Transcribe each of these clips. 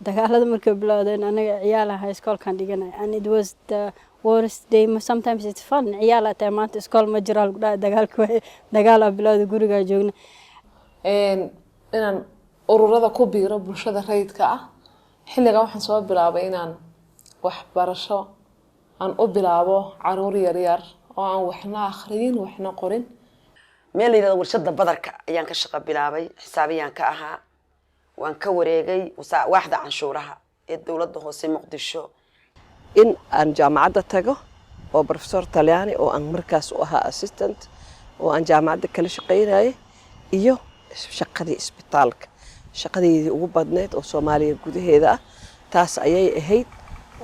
dagaalada markay bilowdeen anaga ciyaalaha iskoolkan dhiganay and it was the worst day. Sometimes it's fun ciyaala taa maanta iskool ma jiro lagu dhahay dagaal bilowda guriga joogna inaan ururada ku biiro bulshada rayidka ah xilliga waxaan soo bilaabay inaan wax barasho aan u bilaabo caruur yar yar oo aan waxna akhriyin waxna qorin meel yar warshada badarka ayaan ka shaqo bilaabay xisaabiyaan ka ahaa waan ka wareegay waaxda canshuuraha ee dawladda hoose Muqdisho in aan jaamacadda tago oo professor Talyaani oo aan markaas u ahaa assistant oo aan jaamacadda kala shaqeynayay iyo shaqadii isbitaalka shaqadeedii ugu badneed oo Soomaaliya gudaheeda ah taas ayay ahayd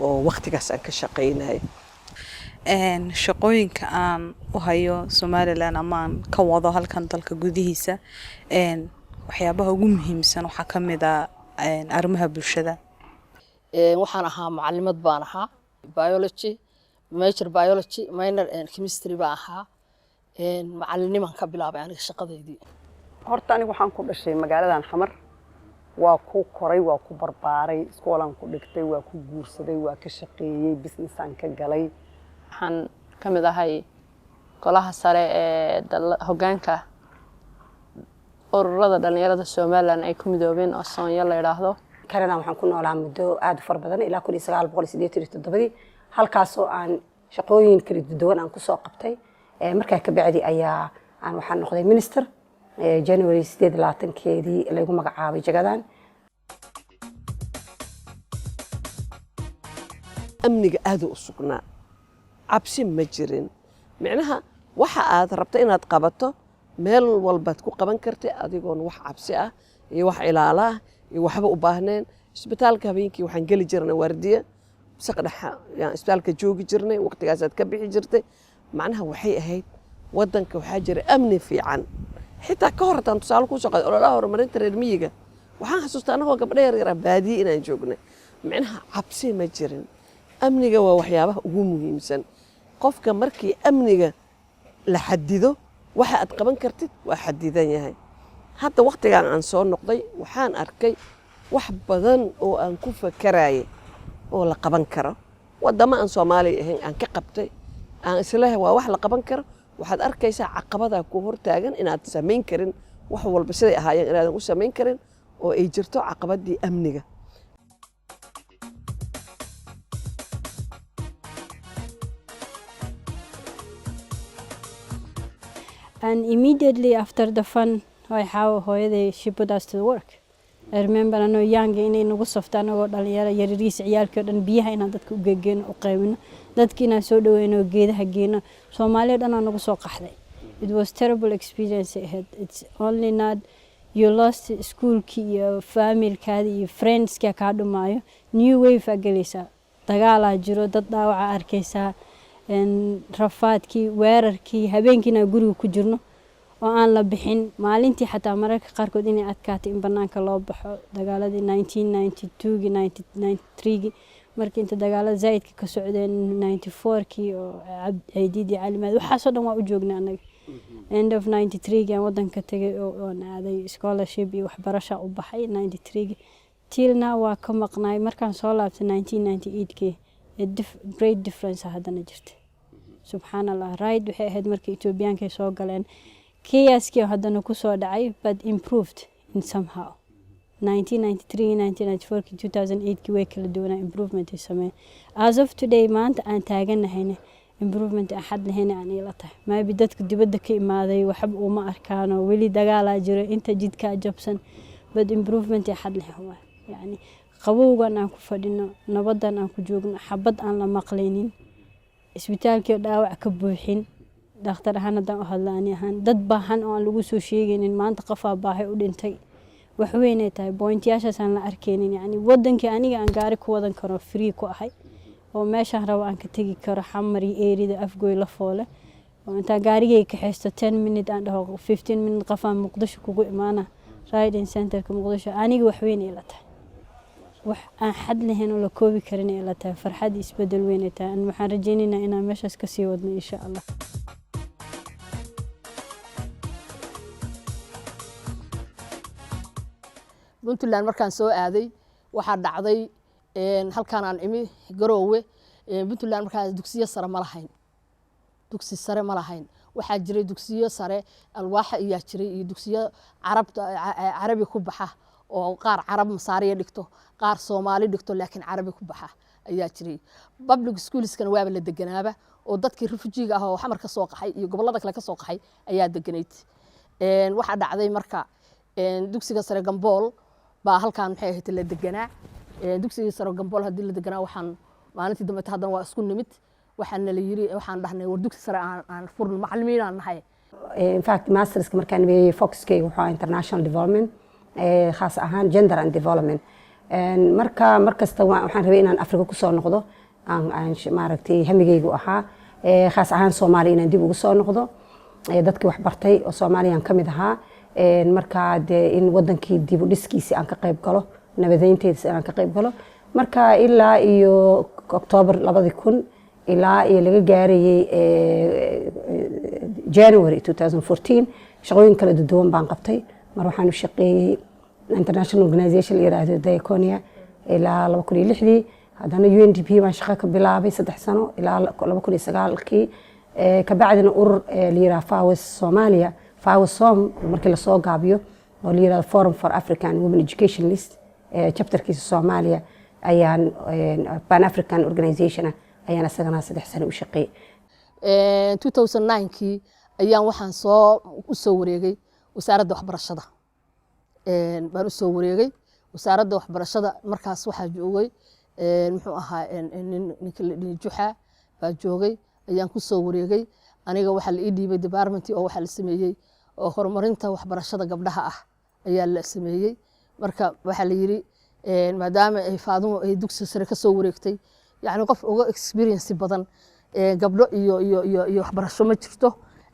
oo waqtigaas aan ka shaqeynayay shaqooyinka aan u hayo Somaliland ama aan ka wado halkan dalka gudihiisa waxyaabaha ugu muhiimsan waxa kamid ah arrimaha bulshada waxaan ahaa macallimad baan ahaa biology major biology minor chemistry baan ahaa macalliniman ka bilaabay aniga shaqadeedii horta anigu waxaan ku dhashay magaaladan Xamar waa ku koray waa ku barbaaray iskoolan ku dhigtay waa ku guursaday waa ka shaqeeyay business aan ka galay waxaan kamid ahay golaha sare ee hoggaanka ururada dhalinyarada Soomaaliland ay ku midoobeen oo Soonya la yiraahdo Kanada waxaan ku noolaa muddo aad u far badan ilaa 1987 halkaas oo aan shaqooyin kala duwan aan ku soo qabtay markaa ka bacdi ayaa aan waxaan noqday minister January 28keedii lagu magacaabay jagadan amniga aad u sugnaa cabsi ma jirin macnaha waxa aad rabto inaad qabato meel walbaad ku qaban kartay adigoon wax cabsi ah iyo wax ilaala iyo waxba u baahneen isbitaalka habeenkii waxaan gali jirnay waardiye saqdhaxa yaan isbitaalka joogi jirnay waqtigaas aad ka bixi jirtay macnaha waxay ahayd wadanka waxa jira amni fiican xitaa ka hor tan tusaale ku soo qaaday ololaha horumarinta reer miyiga waxaan xasuustaa anagoo gabdho yar baadiye inaan joognay macnaha cabsi ma jirin amniga waa waxyaabaha ugu muhiimsan qofka markii amniga la xadido waxa aad qaban kartid waa xadidan yahay hadda waqtigan aan soo noqday waxaan arkay wax badan oo aan ku fakarayay oo la qaban karo wadama aan Soomaaliya ahayn aan ka qabtay aan islahay waa wax la qaban karo waxaad arkaysaa caqabada ku hortaagan inaad sameyn karin wax walba siday ahaayeen inaadan u sameyn karin oo ay jirto caqabadii amniga And immediately after the fun, she put us to work. I remember I know young inay nagu saftaan oo dhalinyaro yariis ciyaalka dhan biyaha inaan dadka u geeyno u qaybino dadkiina soo dhaweeyno geedaha geeyno Soomaaliya dhan nagu soo qaxday. It was terrible experience ahead. It's only not you lost schoolki iyo family-kaadi iyo friends-ka ka dhumaayo new wave agalisa dagaal jiro dad dhaawac arkaysa rafaadkii weerarkii habeenkiina guriga ku jirno oo aan la bixin maalintii xataa mararka qaarkood inay adkaatay in banaanka loo baxo dagaaladii 1992 1993 markii inta dagaalada zaidka ka socdeen 94kii oo Ciidii Calimaad waxa soo dhan waa u joognaa anaga end of 93 aan wadanka tagay oo aaday scholarship iyo waxbarasho u baxay 93 tilna waa ka maqnaay markaan soo laabtay 1998kii great difference hadana jirta subhanallah right waxay ahayd markii Ethioopiaanka soo galeen kiyaskii hadana ku soo dhacay but improved in somehow 1993 1994 2008 way kala duwanaa improvement ay sameeyeen as of today maanta aan taaganahayna improvement ahad lahayna aan ila tahay maybe dadka dibadda ka imaaday waxba uma arkaano wali dagaal jiro inta jidka jabsan but improvement ahad lahayn yani qabowgan aan ku fadhino nabadan aan ku joogno xabad aan la maqlaynin isbitaalkii dhaawac ka buuxin dhakhtar ahaan hadaan u hadlaani ahaan dad baahan oo aan lagu soo sheegaynin maanta qafaa baahay u dhintay wax weyn ay tahay pointyashaas aan la arkeenin yani wadankii aniga aan gaari ku wadan karo free ku ahay oo meeshaan rabo aan ka tagi karo xamari eerida afgooy la foole oo inta gaarigay ka haysto 10 minute aan dhaho 15 minute qafaan Muqdisho kugu imaana riding centerka Muqdisho aniga wax weyn ay la tahay wax aan xad lahayn oo la koobi karin ay la tahay farxad isbedel weyn ay tahay waxaan rajaynaynaa inaan meeshaas ka sii wadno insha Allah Puntland markaan soo aaday waxaa dhacday halkaan aan imi Garoowe Puntland markaas dugsiyo sare ma lahayn dugsi sare ma lahayn waxaa jiray dugsiyo sare alwaaxa iyo jiray iyo dugsiyo carabi ku baxa oo qaar carab masaariya dhigto qaar Soomaali dhigto laakiin carabi ku baxa ayaa jiray public schoolskan waaba la deganaaba oo dadkii refugee ah oo xamar ka soo qaxay iyo gobolada kale ka soo qaxay ayaa deganayd waxa dhacday marka dugsiga sare Gambool baa halkaan maxay ahayd la deganaa dugsiga sare Gambool hadii la deganaa waxaan maalintii dambe haddana waa isku nimid waxaan la yiri waxaan dhahnay war dugsi sare aan furno macallimiin aan nahay in fact masters markaan weeyay focuskay wuxuu international development khaas ahaan gender and development markasta waxaan rabay inaan Afrika ku soo noqdo aan maaragtay hamigaygu ahaa khaas ahaan Soomaaliya inaan dib ugu soo noqdo dadkii wax bartay oo Soomaaliyan ka mid ahaa marka in wadankii dib u dhiskiisa aan ka qayb galo nabadeynteeda aan ka qayb galo marka ilaa iyo October 2000 ilaa iyo laga gaarayay January 2014 shaqooyin kala duwan baan qabtay mar waxaan u shaqeeyay international organization yiraahdo Diaconia ilaa 2006 haddana UNDP baan shaqo ka bilaabay 3 sano ilaa 2009kii ka bacdina urur liira FAWS Soomaaliya FAWSOM markii la soo gaabiyo oo liira Forum for African Women Education List chapterkiisa Soomaaliya ayaan Pan African Organization ayaan asagana 3 sano u shaqeeyay 2009kii ayaan waxaan u soo wareegay wasaaradda waxbarashada baan u soo wareegay wasaaradda waxbarashada markaas waxaa joogay muxuu ahaa ninka la dhigay Juxa baa joogay ayaan ku soo wareegay aniga waxa la ii dhiibay department oo waxa la sameeyay oo horumarinta waxbarashada gabdhaha ah ayaa la sameeyay marka waxa la yiri maadaama ay Faadumo ay dugsi sare ka soo wareegtay yani qof uga experience badan gabdho iyo waxbarasho ma jirto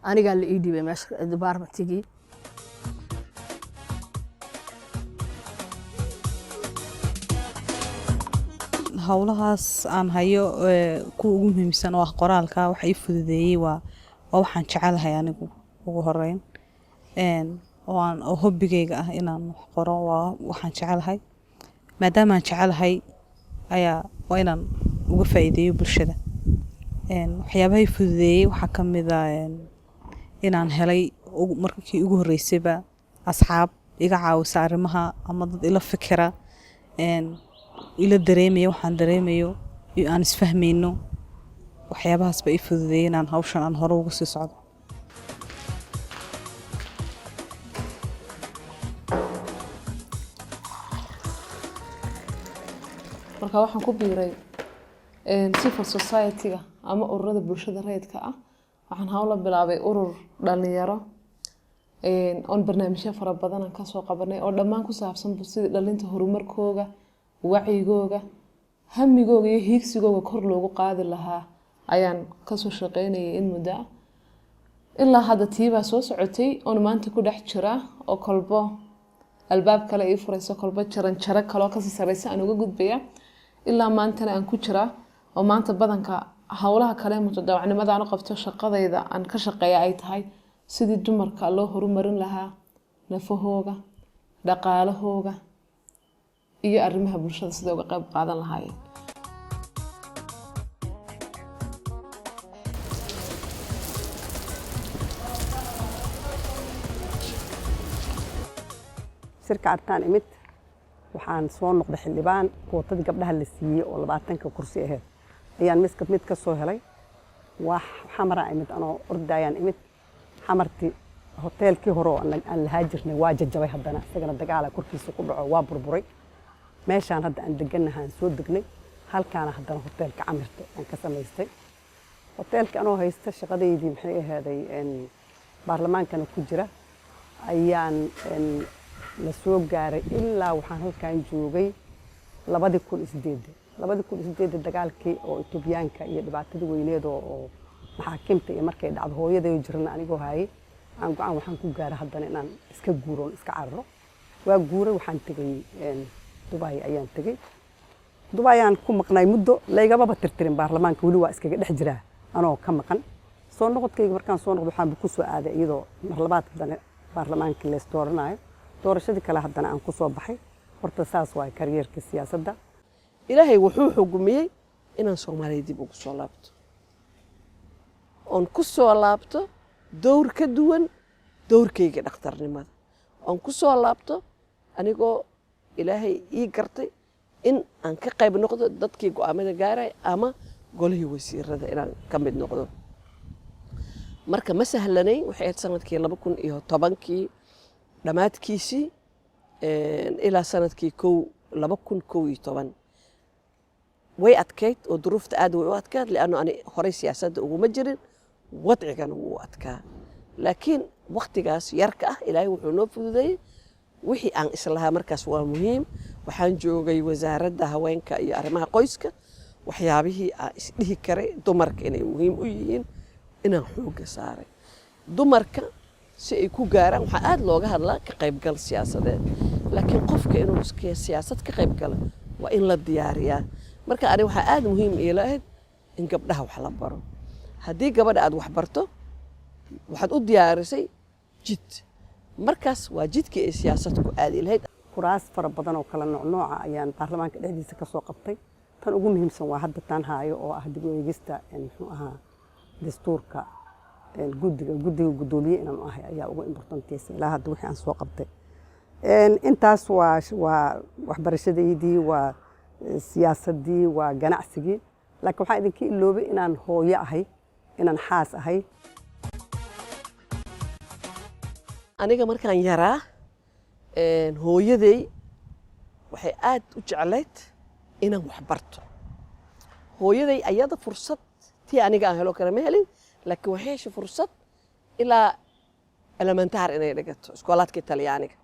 aniga la ii dhiibay meesha departmentigii hawlahaas aan hayo kuwa ugu muhiimsan oo qoraalka waxa ii fududeeyay waa waxaan jecelahay anigu ugu horeyn oo hobbigayga ah inaan wax qoro waxaan jecelahay maadaama aan jecelahay waa inaan uga faa'iideeyo bulshada waxyaabaha ii fududeeyay waxaa ka mid ah inaan helay markii ugu horeysayba asxaab iga caawisa arrimaha ama dad ila fikira ila dareemayo waxaan dareemayo iyo aan isfahmayno waxyaabahaas ba ii fududeeyay inaan hawshan aan hore uga sii socdo marka waxaan ku biiray civil society-ga ama ururada bulshada rayidka ah waxaan hawlo bilaabay urur dhalinyaro oon barnaamijyo fara badan ka soo qabanay oo dhammaan ku saabsan sidii dhalinta horumarkooga wacyigooga hamigooga iyo hiigsigooga kor loogu qaadi lahaa ayaan ka soo shaqeynayay in muddo ilaa hadda tiibaa soo socotay oon maanta ku dhex jira oo kolbo albaab kale ii furayso kolbo jaranjaro kaloo kasii sareysa aan uga gudbaya ilaa maantana aan ku jira oo maanta badanka hawlaha kale mutadawacnimada aan qabto shaqadayda aan ka shaqeeya ay tahay sidii dumarka loo horumarin lahaa nafahooga dhaqaalahooga iyo arrimaha bulshada sida uga qayb qaadan lahaayeen shirka arkaan imid waxaan soo noqday xildhibaan kootadii gabdhaha la siiyey oo 20 kursi ahayd ayaan mid ka soo helay wax xamara imid anoo ordayaan imid xamartii hoteelkii hore oo aan lahaa jirnay waa jajabay haddana isagana dagaal korkiisa ku dhaco waa burburay meeshaan hadda aan deganahay soo degnay halkaana haddana hoteelka camirta aan ka samaystay hoteelka anoo haysta shaqadeydii maxay ahaaday baarlamaankana ku jira ayaan la soo gaaray ilaa waxaan halkaan joogay 2008 dagaalkii oo Itoobiyaanka iyo dhibaatada weyneed oo maxaakiimta iyo markay dhacdo hooyaday jirna anigoo hayay aan go'aan waxaan ku gaaray haddana inaan iska guuro iska carro waa guuray waxaan tagay Dubai ayaan tagay Dubai aan ku maqnay muddo laygaba tirtirin baarlamaanka wali waa iskaga dhex jiraa anoo ka maqan soo noqodkayga markaan soo noqdo waxaan ku soo aaday iyadoo mar labaad haddana baarlamaanka la isdooranayo doorashadii kale haddana aan ku soo baxay horta saas waay karyeerka siyaasadda. ilaahay wuxuu xugmiyey inaan soomaaliya dib ugu soo laabto oon ku soo laabto dowr ka duwan dowrkayga dhakhtarnimada, oon ku soo laabto anigoo ilaahay ii gartay in aan ka qayb noqdo dadkii go'aamada gaaray ama golihii wasiirada inaan ka mid noqdo. marka ma sahlanayn, waxay ahayd sanadkii 2010 dhammaadkiisii ilaa sanadkii 2011 way adkayd oo duruufta aad way u adkayd lianno ani horey siyaasadda uguma jirin, wadcigana wuu adkaa. laakiin waqtigaas yarka ah ilaahay wuxuu noo fududeeyey wixii aan islahaa markaas waa muhiim. waxaan joogay wasaaradda haweenka iyo arrimaha qoyska, waxyaabihii aan isdhihi karay dumarka inay muhiim u yihiin inaan xoogga saaray. dumarka si ay ku gaaraan waxaa aad looga hadlaa ka qaybgal siyaasadeed, laakiin qofka inuu siyaasad ka qaybgalo waa in la diyaariyaa. marka ani waxaa aad muhiim iila ahayd in gabdhaha wax la baro. haddii gabadha aad wax barto waxaad u diyaarisay jid, markaas waa jidkii ay siyaasad ku aadi lahayd. kuraas fara badan oo kala nooca ayaan baarlamaanka dhexdiisa ka soo qabtay. tan ugu muhiimsan waa hadda taan haayo oo ah dib u eegista muxuu ahaa dastuurka guddiga guddoomiye inaan ahay ayaa ugu importantiisa ilaa hadda wixii aan soo qabtay. intaas waa waxbarashadaydii, waa siyaasaddii, waa ganacsigii. laakiin waxaan idinka iloobay inaan hooyo ahay, inaan xaas ahay. aniga markaan yaraa hooyaday waxay aad u jeclayd inaan wax barto. hooyaday ayada fursad tii aniga aan helo kale ma helin, laakiin waxay heshay fursad ilaa elementaar inay dhigato iskoolaadkii talyaaniga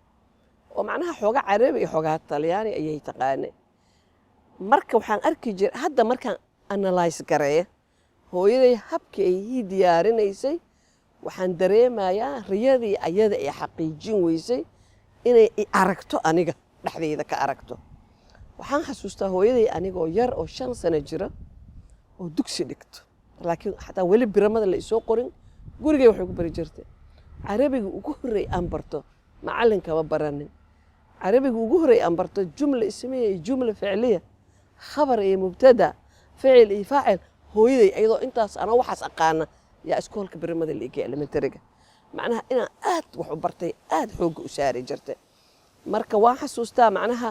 oo macnaha xoogaa carabi iyo xoogaa talyaani ayay taqaanay. marka waxaan arki jiray hadda markaan analyse gareeya hooyaday habkii ay ii diyaarinaysay, waxaan dareemayaa riyadii ayada ay xaqiijin weysay inay i aragto aniga dhexdeyda ka aragto. waxaan xasuustaa hooyaday anigoo yar oo 5 sano jira oo dugsi dhigto, laakiin xataa weli biramada la isoo qorin gurigay waxay ku bari jirtay. carabiga ugu horreey aan barto macallinkama baranin. carabiga ugu horreey aan barto jumla ismiya iyo jumla ficliya, khabar iyo mubtada, ficil iyo faacil, hooyaday ayadoo intaas ana waxaas aqaana yaa iskoolka biramada la igay elementariga. macnaha inaan aad wax u bartay aad xoogga u saari jirtay. marka waan xasuustaa macnaha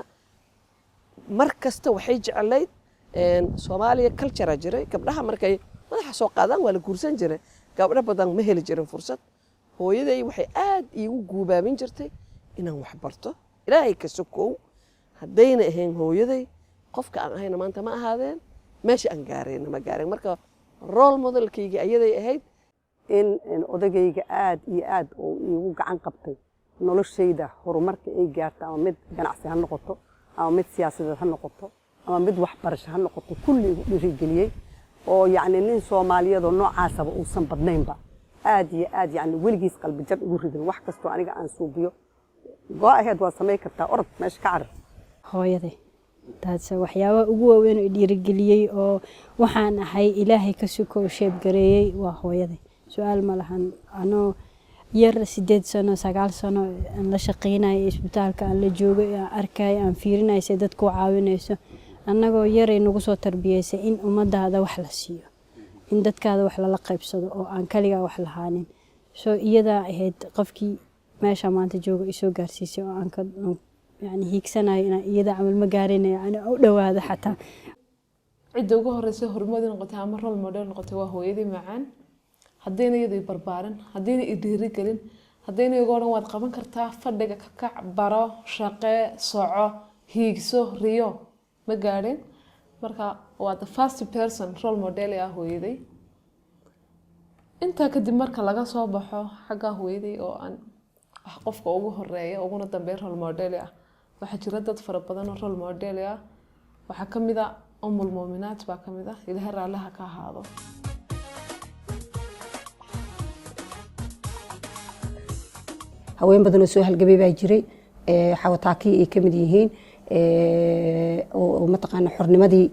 mar kasta waxay jeclayd Soomaaliya culture jiray, gabdhaha markay madaxa soo qaadaan waa la guursan jiray, gabdho badan ma heli jirin fursad. hooyaday waxay aad iigu guubaabin jirtay inaan wax barto. ilaahay ka sokow haddayna ahayn hooyaday qofka aan ahayna maanta ma ahaadeen, meesha aan gaarayna ma gaareen. marka role modelkayga ayaday ahayd in odagayga aad iyo aad oo iigu gacan qabtay noloshayda horumarka ay gaarta, ama mid ganacsi ha noqoto, ama mid siyaasadeed ha noqoto, ama mid waxbarasho ha noqoto, kulli igu dhiirigeliyey. oo yacni nin Soomaaliyeedoo noocaasaba uusan badnaynba, aad iyo aad yacni weligiis qalbi jab igu ridin. wax kastoo aniga aan suubiyo go ahead waa samayn kartaa, orod meesha ka carar. hooyaday taas waxyaabo ugu waaweyn oo dhiirigeliyey oo waxaan ahay ilaahay ka suko sheeb gareeyay waa hooyaday. su'aal ma lahan. anoo yar 8 sano 9 sano aan la shaqeynay isbitaalka aan la joogay, aan arkay, aan fiirinay si dadku caawinayso. annagoo yaray nagu soo tarbiyeysay in ummadaada wax la siiyo, in dadkaada wax lala qaybsado oo aan kaliya wax lahaanin. soo iyada ahayd qofkii meesha maanta jooga isoo gaarsiisay oo aan ka يعني هيكسنا إذا عمل مقارنة يعني أو دواء حتى عدة وجوه رئيسة هرمودي نقطة مرة الموديل نقطة وهو يدي معان هدينا يدي بربارن هدينا يديري كلين هدينا يقولون واد قبان كرتا فردق ككع برا شقة صعة هيكسو ريو مقارن مركا واد first person role model يا هو يدي انت كدي مركا لغا صوبحو حقا هو يدي أو أن qofka ugu horeeya uguna dambeyn role model ah. waxaa jira dad fara badan oo role model ah. waxaa ka mid ah umul muuminaat baa ka mid ah, ilaahay raalaha ka ahaado. haween badan oo soo halgabay baa jiray xawataakii ay ka mid yihiin oo mataqaana xornimadii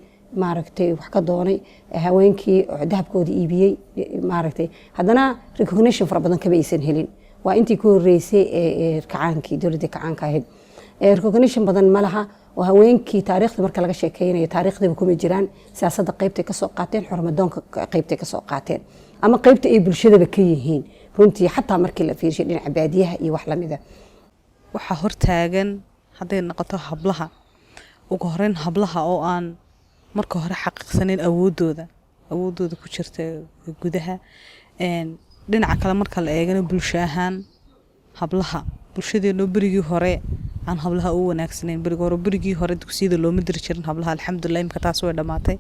maaragtay wax ka doonay, haweenkii dahabkooda iibiyey maaragtay, haddana recognition fara badan kama aysan helin. waa intii ku horeysay kacaankii dowladda kacaanka ahayd. recognition badan ma laha oo haweenkii taariikhda marka laga sheekeynayo taariikhdaba kuma jiraan siyaasadda qaybtay kasoo qaateen xurmadoonka qaybtay kasoo qaateen ama qaybta ay bulshadaba ka yihiin runtii xataa markii la fiirshay dhinaca baadiyaha iyo wax lamida waxaa hortaagan hadday noqoto hablaha ugu horeyn hablaha oo aan marka hore xaqiiqsaneyn awoodooda ku jirta gudaha dhinaca kale marka la eegana bulsho ahaan hablaha bulshadeena berigii hore aan hablaha u wanaagsanayn berigii hore dugsiyada looma diri jirin hablaha alxamdulilah imka taas way dhammaatay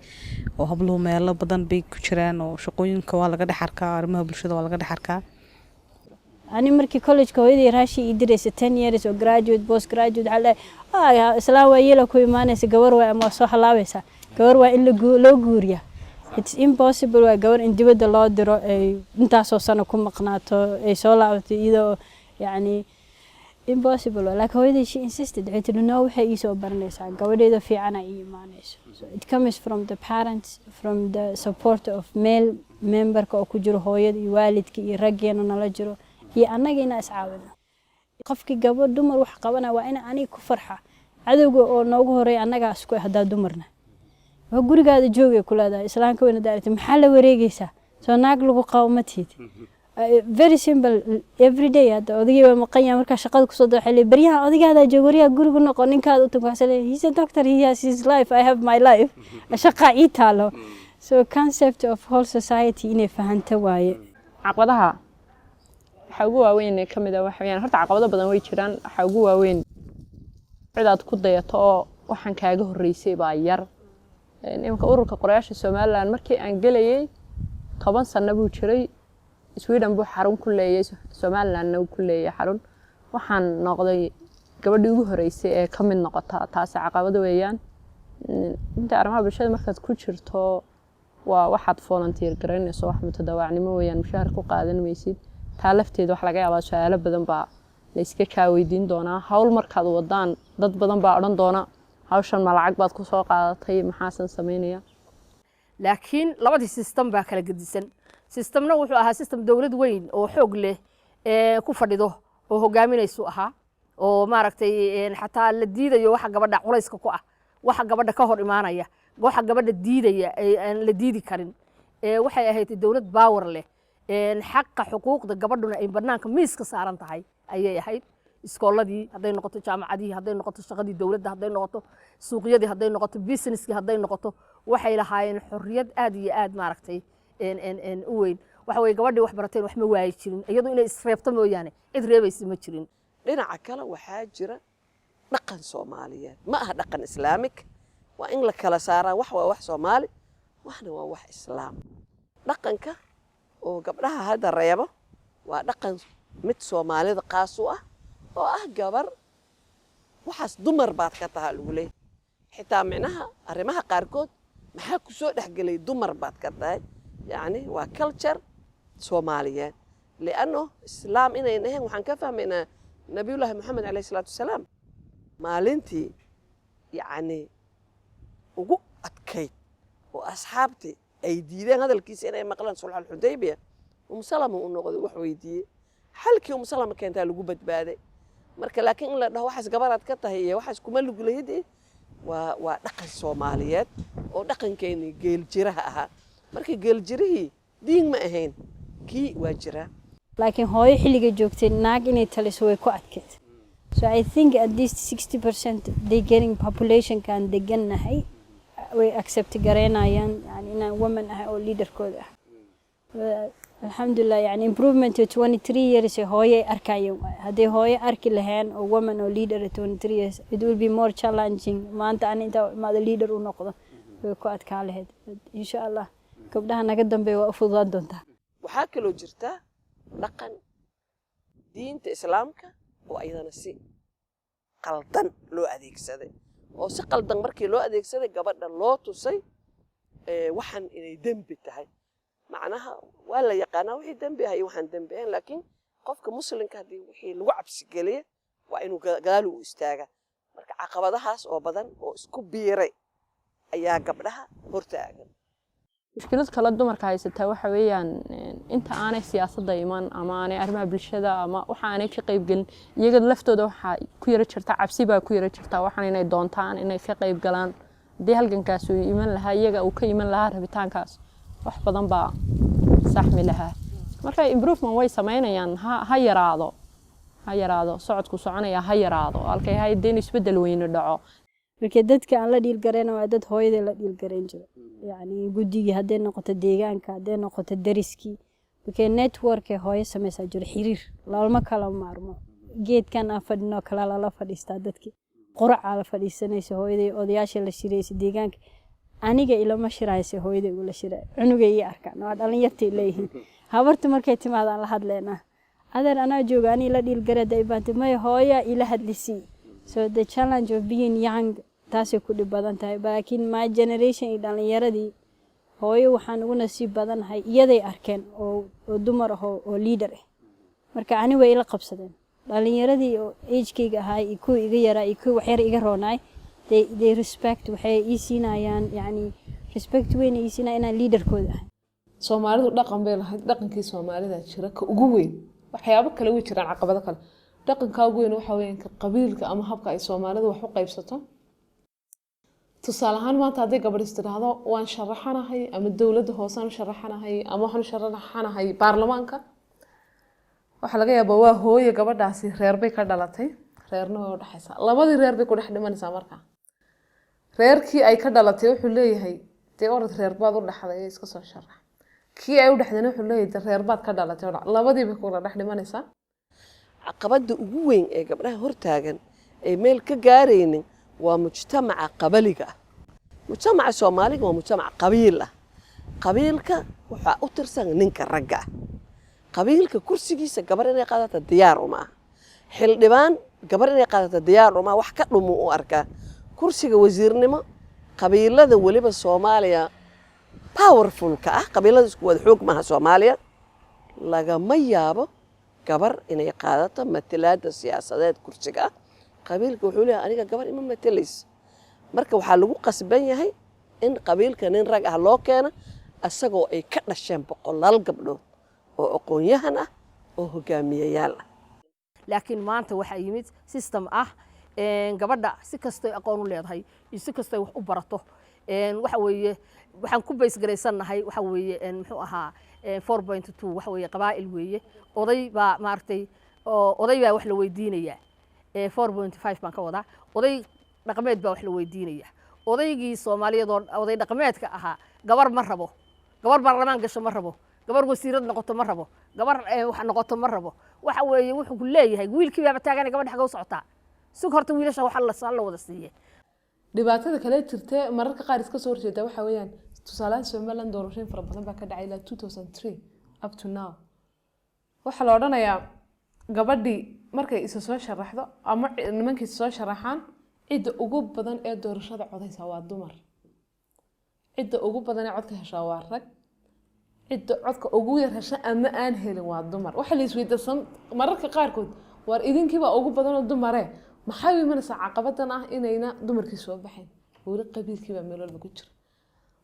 oo habluhu meelo badan bay ku jiraan oo shaqooyinka waa laga dhex arkaa arrimaha bulshada waa laga dhex arkaa ani markii college-ka hooyadii raashi ii diraysa 10 years oo graduate post graduate waxaa islaan waa yeela ku imaanaysa gabar waa ama soo halaabaysa gabar waa in loo guuriya it's impossible waa gabar in dibadda loo diro ay intaasoo sano ku maqnaato ay soo laabato iyadoo yacni impossible laakiin hooyadii she insisted waxay tiri no waxay ii soo baranaysaa gabadheeda fiicana ii imaanayso so it comes from the parents from the support of male memberka oo ku jiro hooyada iyo waalidka iyo raggeena nala jiro iyo annaga inaa iscaawino qofkii gabadh dumar wax qabana waa in aniga ku farxa cadowga oo noogu horeeya annagaa isku haddaa dumarna waa gurigaada joogay ku leedahay islaanka weyna daaratay maxaa la wareegaysaa soo naag lagu qabo ma tiid very simple every day hadda odagii waa maqan yahay markaa shaqada kusoo daxay baryaha odagaada joog wariyaa guriga noqon ninkaada u tag waxaa leeyahay he's a doctor he has his life I have my life shaqa ii taalo so concept of whole society inay fahanta waaye caqabadaha waxa ugu waaweyn ee kamid ah waxa weeyaan horta caqabado badan way jiraan waxa ugu waaweyn cidaad ku dayato oo waxaan kaaga horeysay baa yar imka ururka qorayaasha Soomaaliland markii aan galayay 10 sano buu jiray Sweden buu xarun ku leeyahay Soomaalilandna uu ku leeyahay xarun waxaan noqday gabadhii ugu horeysay ee ka mid noqota taas caqabado weeyaan inta arrimaha bulshada markaad ku jirto waa waxaad volunteer garaynayso wax mutadawacnimo weeyaan mushaar ku qaadan maysid taalafteed wax laga yaabaa su'aalo badan baa la iska ka weydiin doonaa hawl markaad wadaan dad badan baa oran doona hawshan ma lacag baad ku soo qaadatay maxaasan sameynaya laakiin labadii system baa kala gedisan systemna wuxuu ahaa system dawlad weyn oo xoog leh ku fadhido oo hogaaminaysu ahaa oo maaragtay xataa la diidayo waxa gabadha culayska ku ah waxa gabadha ka hor imaanaya waxa gabadha diidaya aan la diidi karin waxay ahayd dawlad power leh xaqqa xuquuqda gabadhuna ay banaanka miiska saaran tahay ayay ahayd iskooladii hadday noqoto jaamacadii hadday noqoto shaqadii dawladda hadday noqoto suuqyadii hadday noqoto businesskii hadday noqoto waxay lahaayeen xorriyad aad iyo aad maaragtay u weyn waxa way gabadhii wax barateen wax ma waayi jirin iyadoo inay isreebto mooyaane cid reebaysa ma jirin dhinaca kale waxaa jira dhaqan Soomaaliyeed ma aha dhaqan islaamik waa in la kala saaraa wax waa wax Soomaali waxna waa wax islaam dhaqanka oo gabdhaha hadda reebo waa dhaqan mid Soomaalida qaas u ah oo ah gabar waxaas dumar baad ka tahay lagu leeyahay xitaa micnaha arrimaha qaarkood maxaa ku soo dhaxgalay dumar baad ka tahay yani waa culture Soomaaliyeed لأنه إسلام إنه إنه وحن كفهمنا نبي الله محمد عليه الصلاة والسلام maalintii yani ugu adkayd oo asxaabtii ay diideen hadalkiisa inay maqlaan sulx al-Hudaybiya Salama uu noqday wax weydiiyay halkii Salama keenta lagu badbaaday marka laakiin in la dhaho waxaas gabaraad ka tahay iyo waxaas kuma lagu leeyahay waa dhaqan Soomaaliyeed oo dhaqankeena geel jiraha aha marka geel jirihii diin ma ahayn kii waa jira laakiin hooyo xilliga joogtay naag inay taliso way ku adkayd so I think at least 60% they getting population kan deganahay way accept gareynayaan yani in woman ah oo leaderkooda ah alxamdulillah yani improvement 23 years hooyo arkayeen haday hooyo arki lahayn oo woman oo leader 23 years it will be more challenging maanta aan inta maada leader u noqdo way ku adkaa lahayd insha Allah gabdhaha naga dambeeyo waa fududaan doontaa waxaa kaloo jirta dhaqan diinta islaamka oo ayadana si qaldan loo adeegsaday oo si qaldan markii loo adeegsaday gabadha loo tusay waxan inay dambi tahay macnaha waa la yaqaanaa wixii dambi ah iyo waxaan dambi ahayn laakiin qofka muslimka hadii wixii lagu cabsi geliyo waa inuu gadaal u istaaga marka caqabadahaas oo badan oo isku biiray ayaa gabdhaha hortaagan mushkilad kale dumarka haysata waxa weeyaan inta aanay siyaasadda iman ama aanay arrimaha bulshada ama waxa aanay ka qayb galin iyaga laftooda waxa ku yara jirta cabsi baa ku yara jirta waxaan inay doontaan inay ka qayb galaan hadii halgankaas uu iman lahaa iyaga uu ka iman lahaa rabitaankaas wax badan baa saxmi lahaa marka improvement way sameynayaan ha yaraado socodku soconaya ha yaraado halkay haydeen isbedel weyn dhaco marka dadka aan la dhiil gareena waa dad hooyada la dhiil gareen jira yani guddiga hadday noqoto deegaanka hadday noqoto dariskii marka network hooyo sameysaa jira xiriir laalma kala maarmo geedkan aan fadhino kala la fadhiistaa dadkii quraca la fadhiisanaysa hooyada odayaasha la shiraysa deegaanka aniga ilama shiraysa hooyada ugu la shiray cunuga iyo arkaan waa dhalinyartay leeyihiin habarta markay timaadaan la hadleena adeer anaa jooga ani la dhiil gareeda ay baantay may hooya ila hadlisii so the challenge of being young taasay ku dhib badan tahay laakiin my generation iyo dhalinyaradii hooyo waxaan ugu nasiib badanahay iyaday arkeen oo dumar ah oo leader ah marka ani way ila qabsadeen dhalinyaradii oo age-kayga ahaa iyo kuwa iga yaraa iyo kuwa waxyar iga roonaay they respect waxay ii siinayaan yani respect weyn ii siinayaan inaan leaderkooda ahay Soomaalidu dhaqan bay lahayd dhaqankii Soomaalida jira ka ugu weyn waxyaabo kale way jiraan caqabado kale dhaqanka ugu weyn waxa weeyaan ka qabiilka ama habka ay Soomaalidu wax u qaybsato tusaale ahaan maanta haday gabadh istiraahdo waan sharaxanahay ama dawladda hoosaan sharaxanahay ama waxaan sharaxanahay baarlamaanka waxa laga yaabaa waa hooyo gabadhaasi reer bay ka dhalatay reerna way u dhaxaysa labadii reer bay ku dhex dhimanaysaa marka reerkii ay ka dhalatay wuxuu leeyahay tii orad reer baad u dhaxday iska soo sharax kii ay u dhaxdeen wuxuu leeyahay reer baad ka dhalatay labadii bay ku dhex dhimanaysaa caqabada ugu weyn ee gabdhaha hortaagan ay meel ka gaaraynin waa mujtamaca qabaliga mujtamaca Soomaaliga waa mujtamac qabiil ah qabiilka waxa u tirsan ninka ragga qabiilka kursigiisa gabar inay qaadato diyaar uma xildhibaan gabar inay qaadato diyaar uma wax ka dhumo u arka kursiga wasiirnimo qabiilada waliba Soomaaliya powerful ka qabiilada isku wada xoog maaha Soomaaliya laga ma yaabo gabar inay qaadato matalaada siyaasadeed kursiga qabiilka wuxuu leeyahay aniga gabar ima matalays marka waxa lagu qasban yahay in qabiilka nin rag ah loo keeno asagoo ay ka dhasheen boqolaal gabdhood oo aqoon-yahan ah oo hogaamiyayaal ah laakiin maanta waxa yimid system ah gabadha si kastoo aqoon u leedahay iyo si kastoo wax u barato waxa weeye waxaan ku base gareysanahay waxa weeye muxuu ahaa 4.2 waxa weeye qabaa'il weeye oday baa maartay oday baa wax la weydiinaya 4.5 baan ka wadaa oday dhaqameed baa wax la weydiinaya odaygii Soomaaliyeed oo oday dhaqameedka ahaa gabar ma rabo gabar baarlamaan gasho ma rabo gabar wasiirad noqoto ma rabo gabar wax noqoto ma rabo waxa weeye wuxuu ku leeyahay wiilkii baa taagan gabadha xaga u socotaa si horta wiilasha waxa la wada siiyay dhibaatada kale jirtay mararka qaar iska soo horjeeda waxa weeyaan tusaalaha Soomaaliland doorashooyin fara badan baa ka dhacay ilaa 2003 up to now waxa la oranayaa gabadhii markay isa soo sharaxdo ama nimankii soo sharaxaan cid ugu badan ee doorashada codaysa waa dumar cid ugu badan ee codka hesha waa rag cid codka ugu yar hesha ama aan helin waa dumar waxa la isweydiisan mararka qaar kood war idinkiiba ugu badan oo dumar ah maxay imanaysaa caqabadan ah inayna dumarkii soo baxeen wali qabiilkiiba meel walba ku jira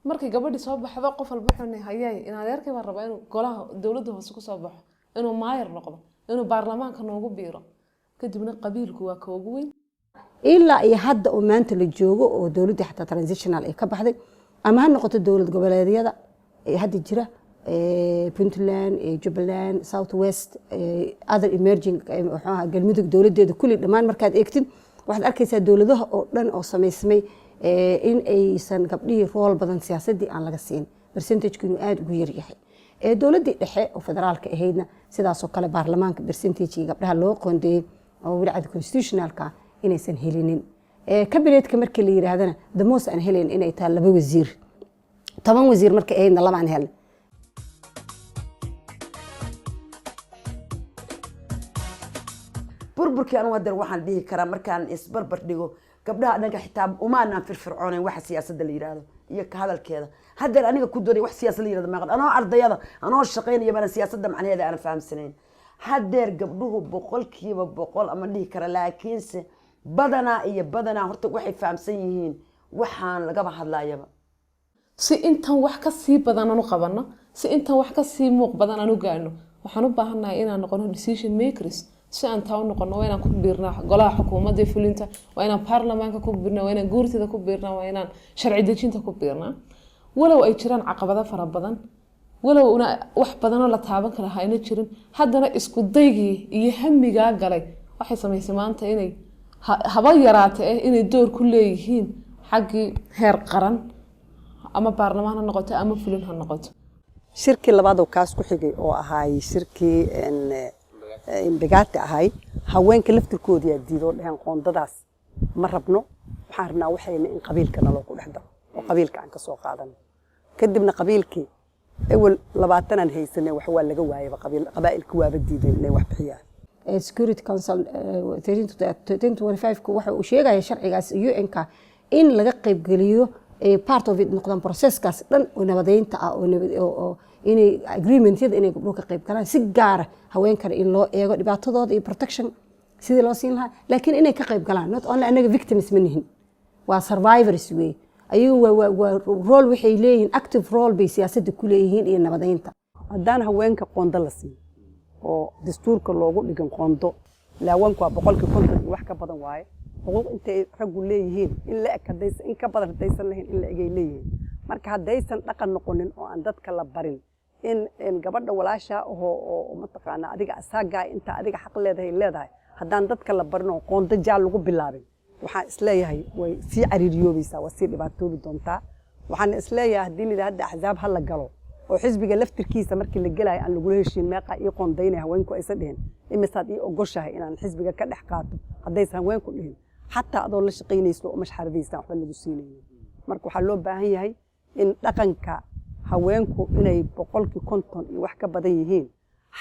markii gabadhii soo baxdo qof walba wuxuu hayay in adeerkii baa rabaa inuu golaha dawladda hoose ku soo baxo inuu maayar noqdo inuu baarlamaanka noogu biiro kadibna qabiilku waa ka ugu weyn ilaa iyo hadda oo maanta la joogo oo dawladda xataa transitional ay ka baxday ama ha noqoto dawlad goboleedyada ee hadda jira Puntland Jubaland South West other emerging waxa galmudug dawladeeda kulli dhamaan markaad eegtid waxaad arkaysaa dawladaha oo dhan oo sameysmay in aysan gabdhihii rool badan siyaasadii aan laga siin percentage-ku aad ugu yar yahay dawladii dhexe oo federaalka ahaydna sidaas oo kale baarlamaanka percentage gabdhaha loo qoondeeyay oo wadaca constitutionalka inaysan helinin kabineetka markii la yiraahdana the most aan helin inay tahay 2 wasiir 10 wasiir markii ayna laba aan helin burburkii anu hadda waxaan dhihi karaa markaan isbarbar dhigo gabdhaha dhanka xitaa umaanaan firfircoonayn waxa siyaasadda la yiraahdo iyo ka hadalkeeda hadda aniga ku doonay wax siyaasad la yiraahdo ma anoo ardayada anoo shaqeynaya bana siyaasadda macnaheeda aan fahamsanayn haddeer gabdhuhu 100% ama dhihi kara laakiinse badanaa horta waxay fahamsan yihiin waxaan lagaba hadlaayaba si intan wax ka sii badan aan u qabanno si intan wax ka sii muuq badan aan u gaarno waxaan u baahannahay inaan noqono decision makers si aan taa u noqono waa inaan ku biirnaa golaha xukuumadda fulinta waa inaan baarlamaanka ku biirnaa waa inaan guurtida ku biirnaa waa inaan sharci dejinta ku biirnaa walow ay jiraan caqabado fara badan walow una wax badan oo la taaban kara hayna jirin haddana isku daygii iyo hamigaa galay waxay samaysay maanta inay haba yaraatee inay door ku leeyihiin xaggii heer qaran ama baarlamaan ha noqoto ama fulin ha noqoto shirkii labaad oo kaas ku xigay oo ahaay shirkii imbigaati ahay haweenka laftirkoodii aad diidoo dhaheen qoondadaas ma rabno waxaan rabnaa waxayna in qabiilka naloo ku dhex daro oo qabiilka aan ka soo qaadano kadibna qabiilkii awal 20 aan haysanay wax waa laga waayay qabaa'ilka waaba diideen inay wax bixiyaan Security Council 1325 waxa uu sheegaya sharcigaas UN-ka in laga qayb geliyo part of it noqdaan processkaas dhan oo nabadeynta ah oo inay agreementyada inay gabdho ka qayb galaan si gaar ah haweenkan in loo eego dhibaatadooda iyo protection sidii loo siin lahaa laakiin inay ka qayb galaan not only anaga victims ma nihin waa survivors way ayagu waa role waxay leeyihiin active role bay siyaasadda ku leeyihiin iyo nabadeynta haddaan haweenka qondo la siin oo dastuurka loogu dhigan qondo laawanku waa 150 wax ka badan waaye xuquuq intay raggu leeyihiin in la eg hadaysan in ka badan hadaysan lahayn in la egay leeyihiin marka hadaysan dhaqan noqonin oo aan dadka la barin in gabadha walaasha oo mataqaana adiga asaaga inta adiga xaq leedahay haddaan dadka la barin oo qondo jaal lagu bilaabin waxaan isleeyahay way sii cariiriyoobaysaa waa sii dhibaatoobi doontaa waxaan isleeyahay haddii la hadda axzaab ha la galo oo xisbiga laftirkiisa markii la gelayo aan lagula heshiin meeqa ii qoondaynay haweenku aysan dhihin imisaad ii ogoshahay inaan xisbiga ka dhex qaato haddaysan haweenku dhihin xataa adoo la shaqaynayso oo mashxaradiisa waxba lagu siinaynin marka waxaa loo baahan yahay in dhaqanka haweenku inay 50 iyo wax ka badan yihiin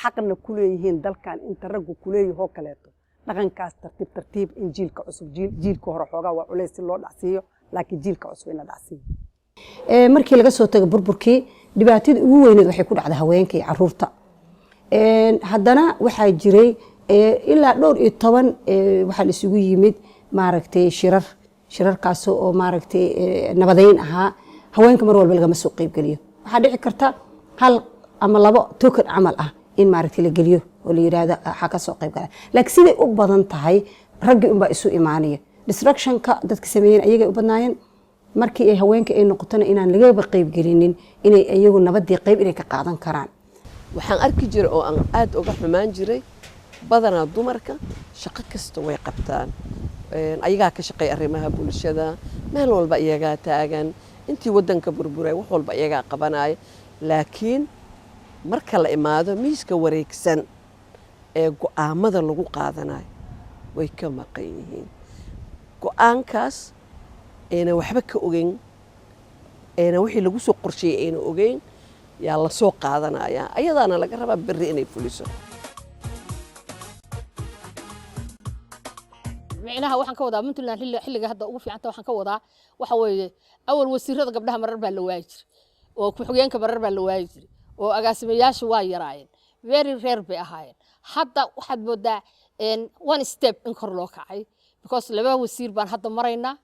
xaqna ku leeyihiin dalkan inta raggu ku leeyahoo kaleeto dhaqankaas tartiib in jiilka cusub jiilka hore xoogaa waa culays si loo dhacsiiyo laakiin jiilka cusub in la dhacsiiyo markii laga soo tago burburkii dhibaatada ugu weyneed waxay ku dhacday haweenka iyo caruurta haddana waxaa jiray ilaa dhowr iyo toban waxaa la isugu yimid maaragtay shirarkaas oo maaragtay nabadeyn ahaa haweenka mar walba lagama soo qayb geliyo waxaa dhici karta hal ama labo token camal ah in maaragtay la geliyo oo la yiraahdo waxa ka soo qayb galay laakiin siday u badan tahay raggi unbaa isu imaanaya distractionka dadka sameeyeen ayagay u badnaayeen markii ay haweenka ay noqotona inaan lagaba qayb gelinin inay iyagu nabadii qayb inay ka qaadan karaan waxaan arki jiray oo aan aad uga xumaan jiray badanaa dumarka shaqo kasta way qabtaan ayagaa ka shaqeeya arrimaha bulshada meel walba iyagaa taagan intii wadanka burburay wax walba iyagaa qabanaya laakiin marka la imaado miiska wareegsan ee go'aamada lagu qaadanayo way ka maqan yihiin go'aankaas ayna waxba ka ogeyn ayna wixii lagu soo qorsheeyay ayna ogeyn yaa la soo qaadanaya ayadaana laga rabaa berri inay fuliso micnaha waxaan ka wadaa Puntland xilliga hadda ugu fiicanta waxaan ka wadaa waxa weeye awal wasiirada gabdhaha marar baa la waayi jiray oo ku-xigeenka marar baa la waayi jiray oo agaasimayaasha waa yaraayeen very rare bay ahaayeen hadda waxaad moodaa one step in kor loo kacay because laba wasiir baan hadda maraynaa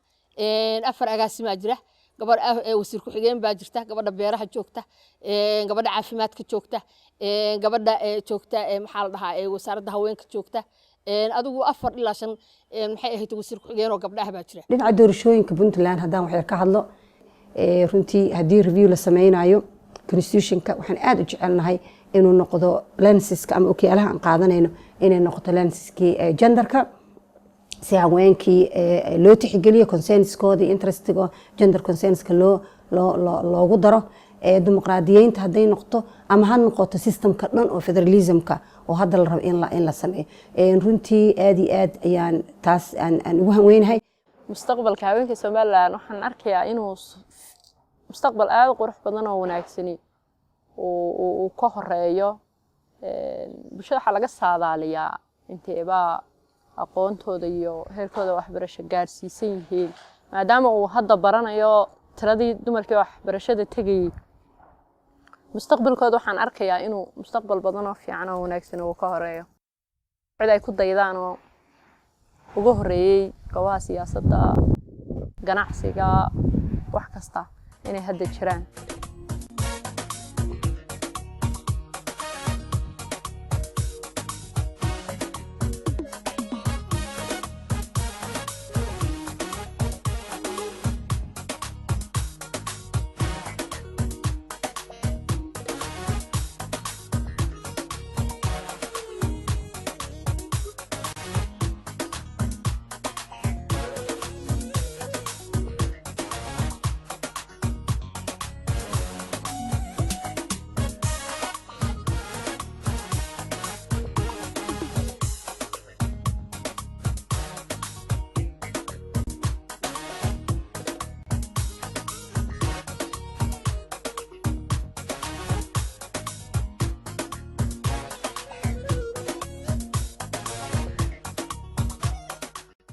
afar agaasimaa jira gabadh wasiir ku-xigeen baa jirta gabadha beeraha joogta gabadha caafimaadka joogta gabadha joogta maxaa la dhahaa wasaaradda haweenka joogta adigu 4 ilaa 5 maxay ahayd wasiir ku-xigeen oo gabdhaha baa jira dhinaca doorashooyinka Puntland haddaan wax yar ka hadlo runtii haddii review la sameynayo constitutionka waxaan aad u jecelnahay inuu noqdo lensiska ama okiyaalaha aan qaadanayno inay noqoto lensiskii genderka si haweenkii loo tixgeliyo consenskooda iyo interestiga gender consenska loogu daro dimuqraadiyeynta hadday noqoto ama ha noqoto systemka dhan oo federalismka oo hadda la rabo in la sameeyo runtii aad iyo aad ayaan taas aan ugu hanweynahay mustaqbalka haweenka Soomaaliland waxaan arkayaa inuu mustaqbal aad u qurux badan oo wanaagsan oo ka horeeyo bulshada waxa laga saadaaliyaa inteeba aqoontooda iyo heerkooda waxbarasho gaarsiisan yihiin maadaama uu hadda baranayo tiradii dumarkii waxbarashada tagay mustaqbalkooda waxaan arkayaa inuu mustaqbal badan oo fiican oo wanaagsan uu ka horeeyo cid ay ku daydaan oo ugu horeeyay goobaha siyaasadda ganacsiga wax kasta inay hadda jiraan